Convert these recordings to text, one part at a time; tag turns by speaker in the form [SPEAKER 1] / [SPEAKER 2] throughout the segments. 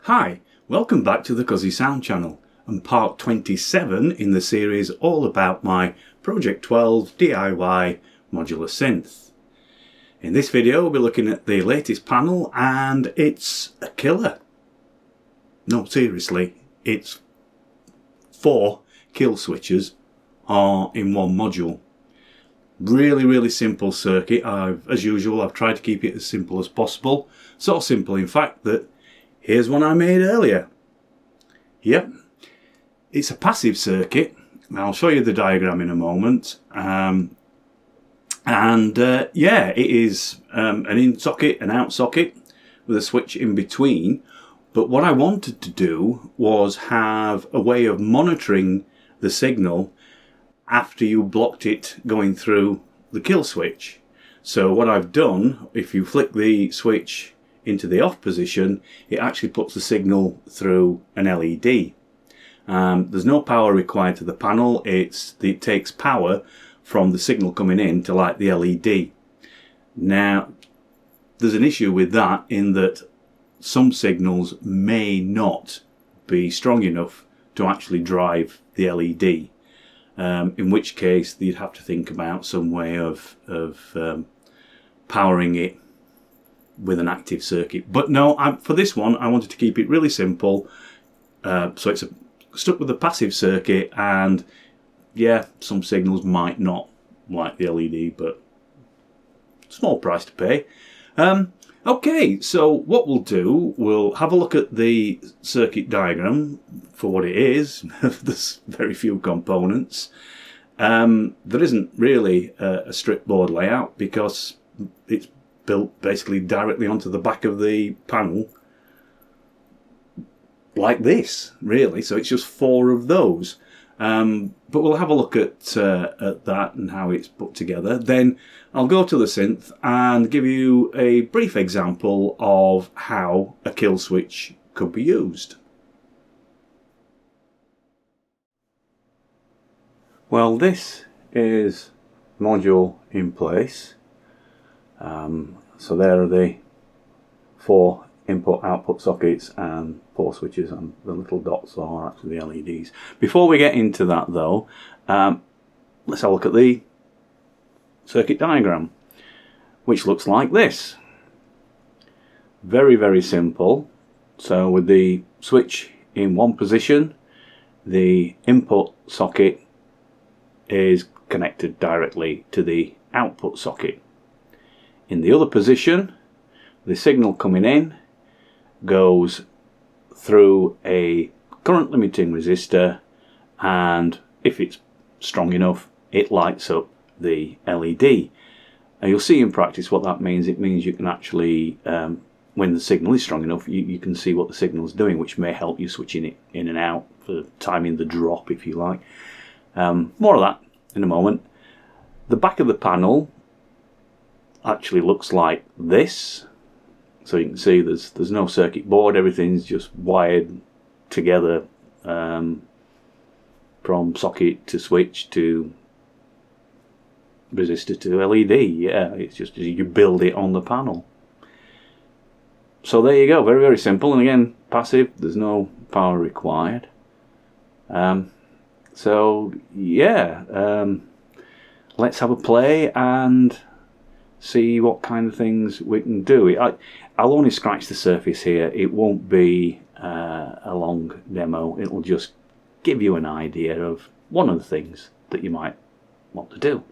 [SPEAKER 1] Hi, welcome back to the Cuzzy Sound channel and part 27 in the series all about my Project XII DIY modular synth. In this video we'll be looking at the latest panel and it's a killer. No, seriously, it's 4 kill switches are in one module. Really simple circuit. As usual, I've tried to keep it as simple as possible. So simple in fact that here's one I made earlier. Yep, it's a passive circuit. I'll show you the diagram in a moment. Yeah, it is an in socket, an out socket with a switch in between. But what I wanted to do was have a way of monitoring the signal after you blocked it going through the kill switch. So what I've done, if you flick the switch into the off position, it actually puts the signal through an LED. There's no power required to the panel. It takes power from the signal coming in to light the LED. Now, there's an issue with that in that some signals may not be strong enough to actually drive the LED. In which case, you'd have to think about some way of powering it with an active circuit. But no, for this one I wanted to keep it really simple, so it's stuck with a passive circuit, and yeah, some signals might not like the LED, but small price to pay. Okay, so what we'll do, we'll have a look at the circuit diagram for what it is. There's very few components. There isn't really a strip board layout because it's built basically directly onto the back of the panel like this, really. So it's just 4 of those. But we'll have a look at that and how it's put together. Then I'll go to the synth and give you a brief example of how a kill switch could be used. Well, this is module in place. So there are the 4 input-output sockets and 4 switches, and the little dots are actually the LEDs. Before we get into that though, let's have a look at the circuit diagram, which looks like this. Very simple. So with the switch in one position, the input socket is connected directly to the output socket. In the other position, the signal coming in goes through a current limiting resistor, and if it's strong enough, it lights up the LED. And you'll see in practice what that means. It means you can actually, when the signal is strong enough, you can see what the signal is doing, which may help you switching it in and out for timing the drop, if you like. More of that in a moment. The back of the panel actually looks like this. So you can see there's no circuit board, everything's just wired together from socket to switch to resistor to LED. Yeah, it's just you build it on the panel. So there you go, very simple, and again passive, there's no power required. So yeah, let's have a play and see what kind of things we can do. I'll only scratch the surface here. It won't be a long demo. It'll just give you an idea of one of the things that you might want to do.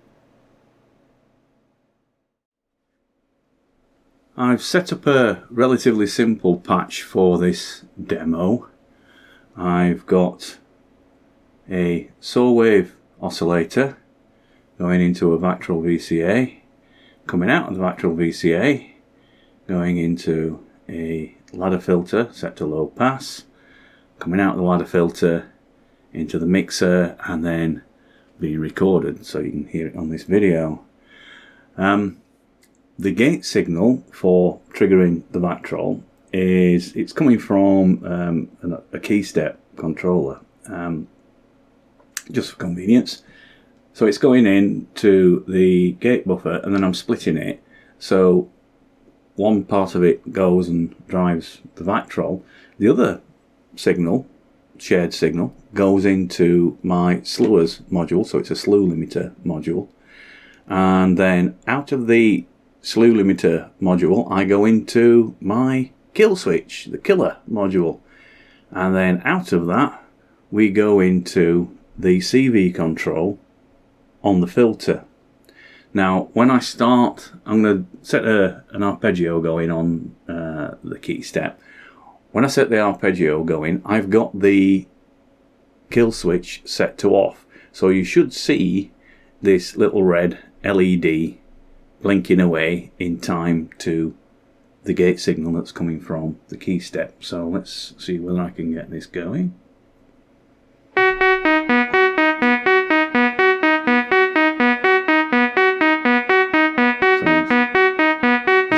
[SPEAKER 1] I've set up a relatively simple patch for this demo. I've got a saw wave oscillator going into a Vactral VCA, coming out of the Vactral VCA, going into a ladder filter set to low pass, coming out of the ladder filter into the mixer, and then being recorded so you can hear it on this video. The gate signal for triggering the Vactral it's coming from a key step controller, just for convenience. So it's going in to the gate buffer, and then I'm splitting it. So one part of it goes and drives the Vactrol, the other signal, shared signal, goes into my slewers module, so it's a slew limiter module, and then out of the slew limiter module I go into my kill switch, the killer module, and then out of that we go into the CV control on the filter. Now when I start, I'm going to set an arpeggio going on the key step. When I set the arpeggio going, I've got the kill switch set to off, so you should see this little red LED blinking away in time to the gate signal that's coming from the key step. So let's see whether I can get this going.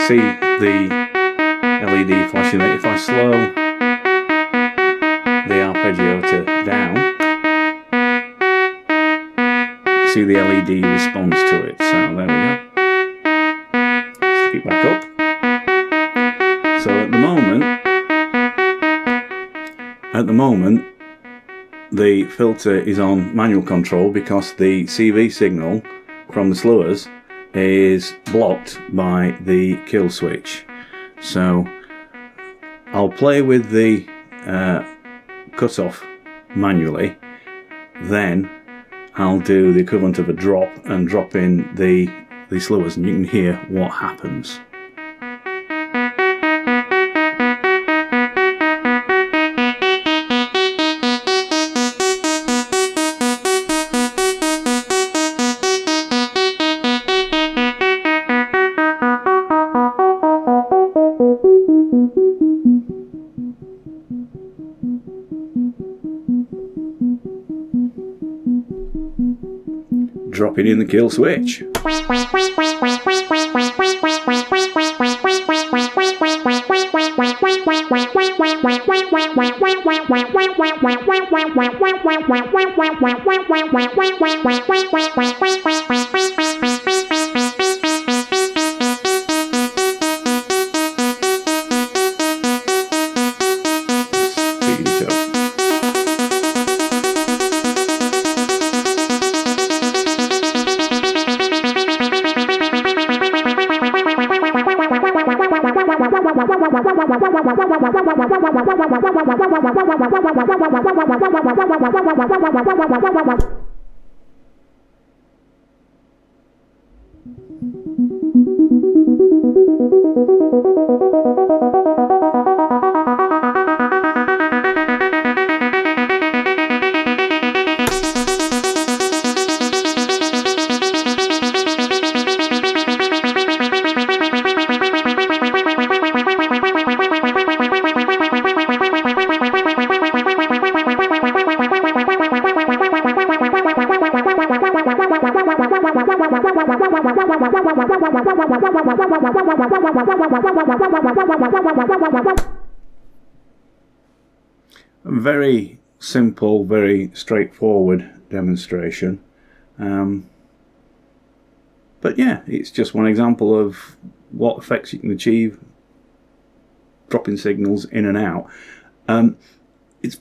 [SPEAKER 1] So you see the LED flashing there. If I slow the arpeggio to down, you see the LED responds to it. So there we go. Stick it back up. So at the moment the filter is on manual control because the CV signal from the slewers is blocked by the kill switch. So I'll play with the cutoff manually, then I'll do the equivalent of a drop and drop in the slewers, and you can hear what happens. Dropping in the kill switch. Speed it up. A very simple, very straightforward demonstration. But yeah, it's just one example of what effects you can achieve dropping signals in and out. It's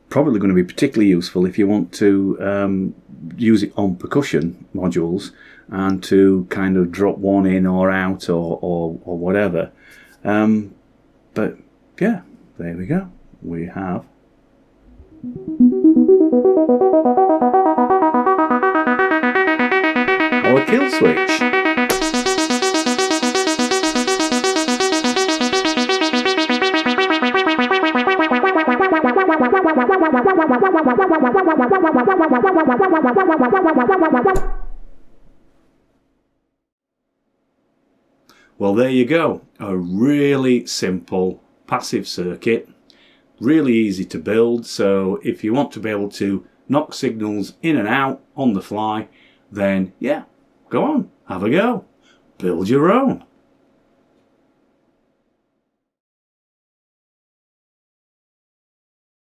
[SPEAKER 1] probably going to be particularly useful if you want to use it on percussion modules and to kind of drop one in or out or whatever. But yeah, there we go. We have our kill switch. Well, there you go. A really simple passive circuit, really easy to build. So if you want to be able to knock signals in and out on the fly, then yeah, go on, have a go, build your own.